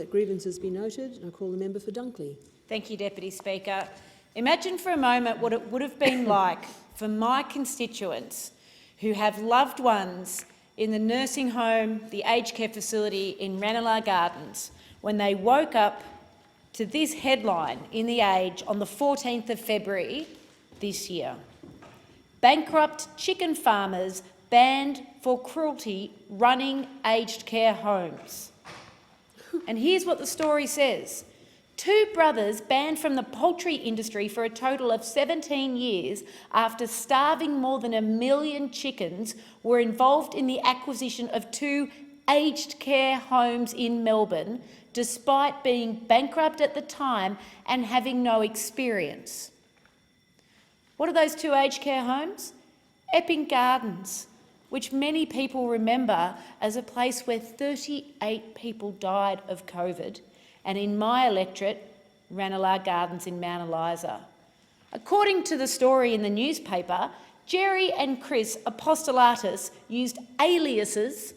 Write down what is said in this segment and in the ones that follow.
that grievances be noted, and I call the member for Dunkley. Thank you, Deputy Speaker. Imagine for a moment what it would have been like for my constituents who have loved ones in the nursing home, the aged care facility in Ranelagh Gardens, when they woke up to this headline in The Age on the 14th of February this year. Bankrupt chicken farmers banned for cruelty running aged care homes. And here's what the story says. 2 brothers banned from the poultry industry for a total of 17 years after starving more than 1 million chickens were involved in the acquisition of 2 aged care homes in Melbourne, despite being bankrupt at the time and having no experience. What are those 2 aged care homes? Epping Gardens, which many people remember as a place where 38 people died of COVID, and in my electorate, Ranelagh Gardens in Mount Eliza. According to the story in the newspaper, Jerry and Chris Apostolatus used aliases,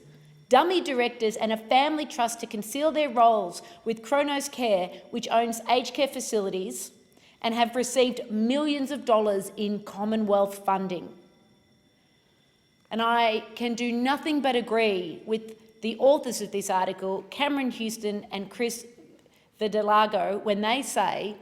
dummy directors and a family trust to conceal their roles with Kronos Care, which owns aged care facilities, and have received millions of dollars in Commonwealth funding. And I can do nothing but agree with the authors of this article, Cameron Houston and Chris Vidalago, when they say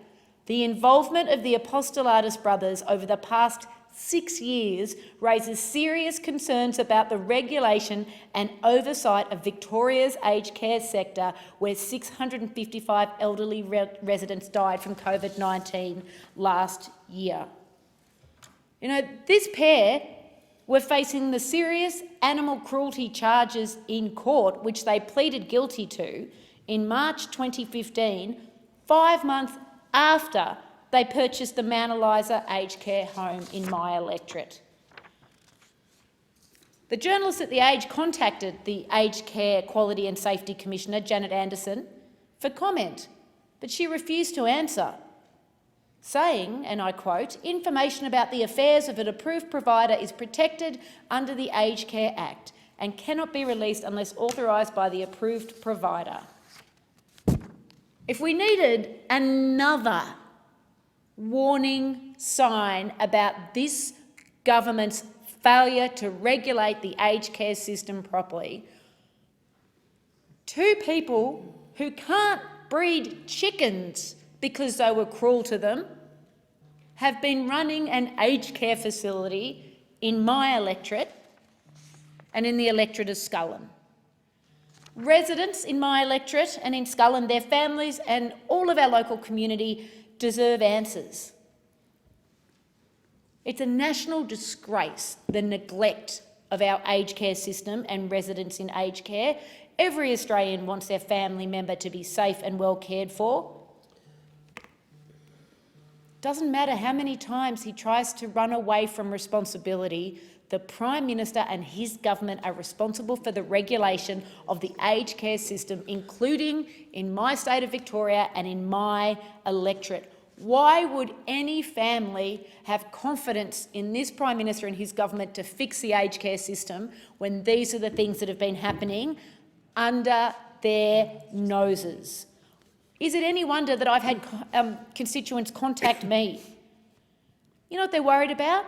the involvement of the Apostolatus brothers over the past 6 years raises serious concerns about the regulation and oversight of Victoria's aged care sector, where 655 elderly residents died from COVID-19 last year. You know, this pair were facing the serious animal cruelty charges in court, which they pleaded guilty to in March 2015, 5 months after they purchased the Mount Eliza aged care home in my electorate. The journalists at The Age contacted the Aged Care Quality and Safety Commissioner, Janet Anderson, for comment, but she refused to answer, saying, and I quote, "Information about the affairs of an approved provider is protected under the Aged Care Act and cannot be released unless authorised by the approved provider." If we needed another warning sign about this government's failure to regulate the aged care system properly, 2 people who can't breed chickens because they were cruel to them have been running an aged care facility in my electorate and in the electorate of Scullin. Residents in my electorate and in Scullin, their families and all of our local community deserve answers. It's a national disgrace, the neglect of our aged care system and residents in aged care. Every Australian wants their family member to be safe and well cared for. Doesn't matter how many times he tries to run away from responsibility, the Prime Minister and his government are responsible for the regulation of the aged care system, including in my state of Victoria and in my electorate. Why would any family have confidence in this Prime Minister and his government to fix the aged care system when these are the things that have been happening under their noses? Is it any wonder that I've had constituents contact me? You know what they're worried about?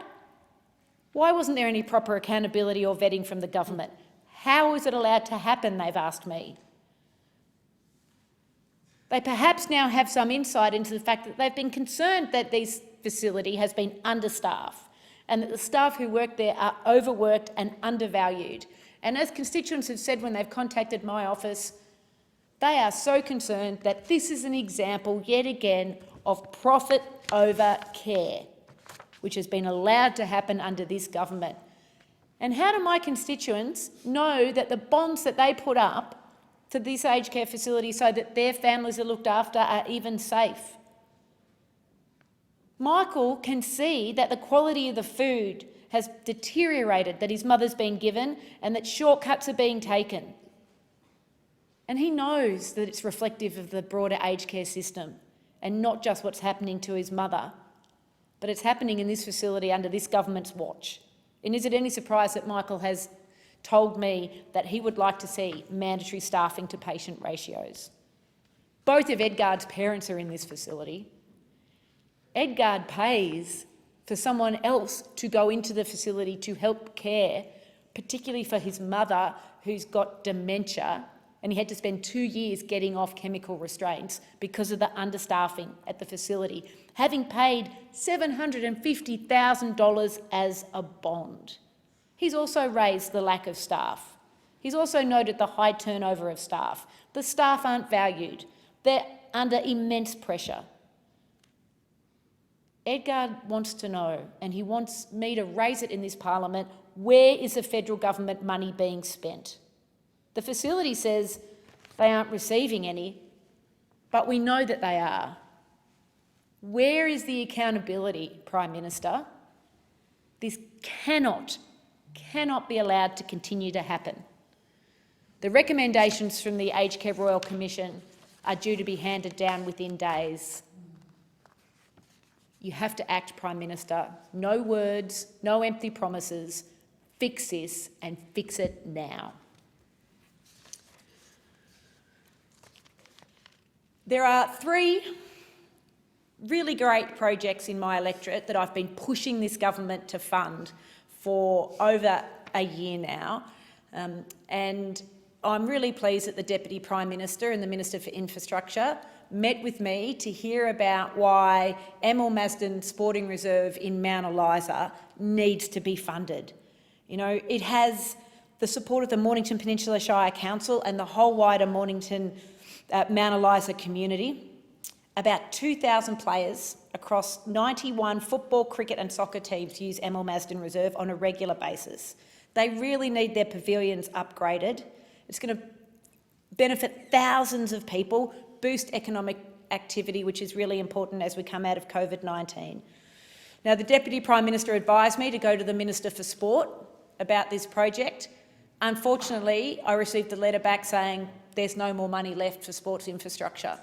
Why wasn't there any proper accountability or vetting from the government? How is it allowed to happen, they've asked me. They perhaps now have some insight into the fact that they've been concerned that this facility has been understaffed and that the staff who work there are overworked and undervalued. And as constituents have said when they've contacted my office, they are so concerned that this is an example, yet again, of profit over care, which has been allowed to happen under this government. And how do my constituents know that the bonds that they put up to this aged care facility so that their families are looked after are even safe? Michael can see that the quality of the food has deteriorated that his mother's been given and that shortcuts are being taken. And he knows that it's reflective of the broader aged care system and not just what's happening to his mother, but it's happening in this facility under this government's watch. And is it any surprise that Michael has told me that he would like to see mandatory staffing to patient ratios? Both of Edgard's parents are in this facility. Edgard pays for someone else to go into the facility to help care, particularly for his mother who's got dementia, and he had to spend 2 years getting off chemical restraints because of the understaffing at the facility, having paid $750,000 as a bond. He's also raised the lack of staff. He's also noted the high turnover of staff. The staff aren't valued. They're under immense pressure. Edgard wants to know, and he wants me to raise it in this parliament, where is the federal government money being spent? The facility says they aren't receiving any, but we know that they are. Where is the accountability, Prime Minister? This cannot be allowed to continue to happen. The recommendations from the Aged Care Royal Commission are due to be handed down within days. You have to act, Prime Minister. No words, no empty promises. Fix this and fix it now. There are 3 really great projects in my electorate that I've been pushing this government to fund for over a year now. And I'm really pleased that the Deputy Prime Minister and the Minister for Infrastructure met with me to hear about why Emil Masden Sporting Reserve in Mount Eliza needs to be funded. You know, it has the support of the Mornington Peninsula Shire Council and the whole wider Mornington Mount Eliza community. About 2,000 players across 91 football, cricket and soccer teams use Emil Masden Reserve on a regular basis. They really need their pavilions upgraded. It's going to benefit thousands of people, boost economic activity, which is really important as we come out of COVID-19. Now, the Deputy Prime Minister advised me to go to the Minister for Sport about this project. Unfortunately, I received a letter back saying there's no more money left for sports infrastructure.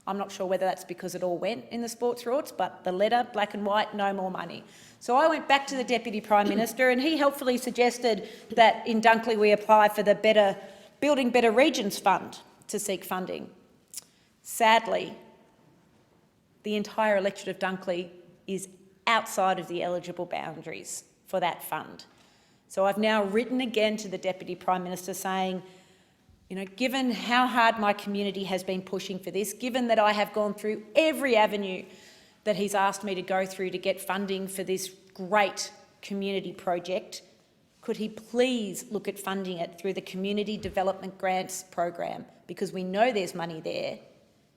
I'm not sure whether that's because it all went in the sports rorts, but the letter, black and white, no more money. So I went back to the Deputy Prime Minister and he helpfully suggested that in Dunkley we apply for the Building Better Regions Fund to seek funding. Sadly, the entire electorate of Dunkley is outside of the eligible boundaries for that fund. So I've now written again to the Deputy Prime Minister saying, you know, given how hard my community has been pushing for this, given that I have gone through every avenue that he's asked me to go through to get funding for this great community project, could he please look at funding it through the Community Development Grants program, because we know there's money there,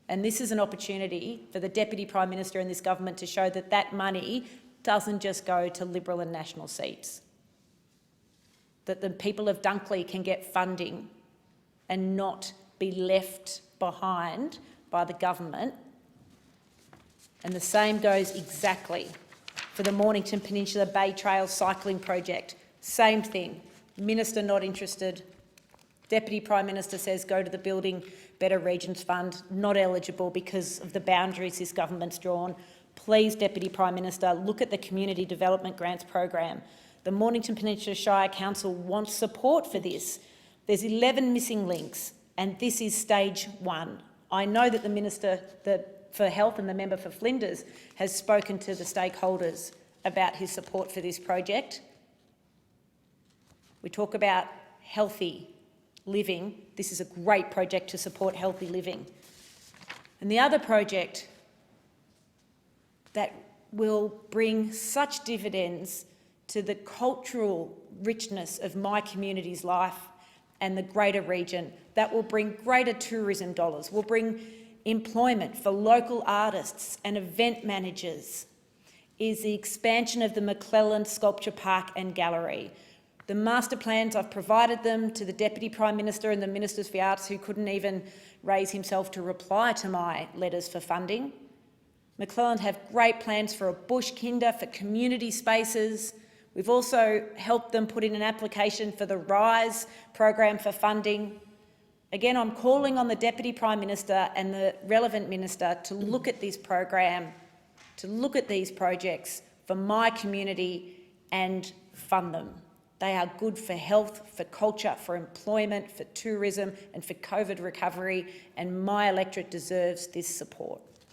and this is an opportunity for the Deputy Prime Minister and this government to show that that money doesn't just go to Liberal and National seats, that the people of Dunkley can get funding and not be left behind by the government. And the same goes exactly for the Mornington Peninsula Bay Trail cycling project. Same thing. Minister not interested. Deputy Prime Minister says go to the Building Better Regions Fund, not eligible because of the boundaries this government's drawn. Please, Deputy Prime Minister, look at the Community Development Grants program. The Mornington Peninsula Shire Council wants support for this. There's 11 missing links, and this is stage 1. I know that the Minister for Health and the member for Flinders has spoken to the stakeholders about his support for this project. We talk about healthy living. This is a great project to support healthy living. And the other project that will bring such dividends to the cultural richness of my community's life and the greater region, that will bring greater tourism dollars, will bring employment for local artists and event managers, is the expansion of the McClelland Sculpture Park and Gallery. The master plans, I've provided them to the Deputy Prime Minister and the Ministers for Arts, who couldn't even raise himself to reply to my letters for funding. McClelland have great plans for a bush kinder, for community spaces. We've also helped them put in an application for the RISE program for funding. Again, I'm calling on the Deputy Prime Minister and the relevant minister to look at this program, to look at these projects for my community and fund them. They are good for health, for culture, for employment, for tourism and for COVID recovery, and my electorate deserves this support.